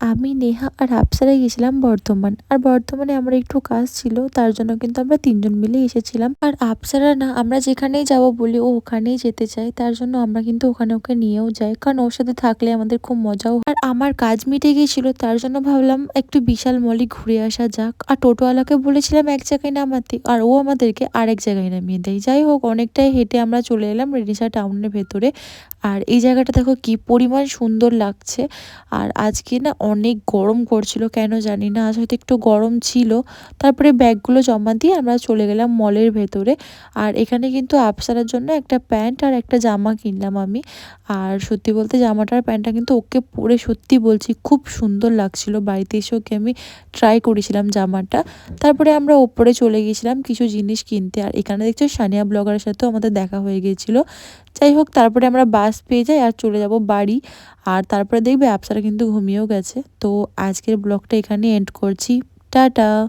আমি, নেহা আর আপসারা গেছিলাম বর্ধমান। আর বর্ধমানে আমার একটু কাজ ছিল, তার জন্য কিন্তু আমরা ৩ জন মিলেই এসেছিলাম। আর আপসারা না, আমরা যেখানেই যাবো বলি ও ওখানেই যেতে চায়। তার জন্য আমরা কিন্তু ওখানে ওকে নিয়েও যাই। কারণ ওর সাথে থাকলে আমাদের খুব মজাও হয়। আর আমার কাজ মিটে গিয়েছিল, তার জন্য ভাবলাম একটু বিশাল মলে ঘুরে আসা যাক। আর টোটোওয়ালাকে বলেছিলাম এক জায়গায় নামাতে, আর ও আমাদেরকে আরেক জায়গায় নামিয়ে দেয়। যাই হোক, অনেকটাই হেঁটে আমরা চলে এলাম রেনিসা টাউনের ভেতরে। আর এই জায়গাটা দেখো কি পরিমাণ সুন্দর লাগছে। আর আজকে না অনেক গরম করছিল, কেন জানি না, আজ হয়তো একটু গরম ছিল। তারপরে ব্যাগগুলো জমা দিয়ে আমরা চলে গেলাম মলের ভেতরে। আর এখানে কিন্তু আপসারার জন্য একটা প্যান্ট আর একটা জামা কিনলাম আমি। আর সত্যি বলতে জামাটার প্যান্টটা কিন্তু ওকে পরে সত্যি বলছি খুব সুন্দর লাগছিল। বাড়িতে এসে ওকে আমি ট্রাই করেছিলাম জামাটা। তারপরে আমরা ওপরে চলে গিয়েছিলাম কিছু জিনিস কিনতে। আর এখানে দেখছো সানিয়া ব্লগারের সাথেও আমাদের দেখা হয়ে গিয়েছিল। যাই হোক, তারপরে আমরা বাস পেয়ে যাই আর চলে যাব বাড়ি। আর তারপরে দেখবে আপসারা কিন্তু ঘুমিয়েও গেছে। তো আজকের ব্লগটা এখানে এন্ড করছি। টাটা।